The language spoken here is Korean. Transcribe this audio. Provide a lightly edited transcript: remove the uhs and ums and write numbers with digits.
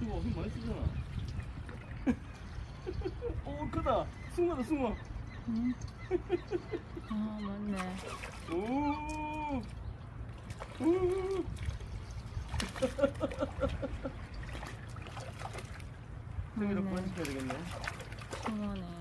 이거 힘 많이 쓰잖아. 오, 크다. 숭어다, 숭어. 응? 아, 맞네. 오. 오. 여기다 맞네. 보여주셔야 되겠네. 숭어네.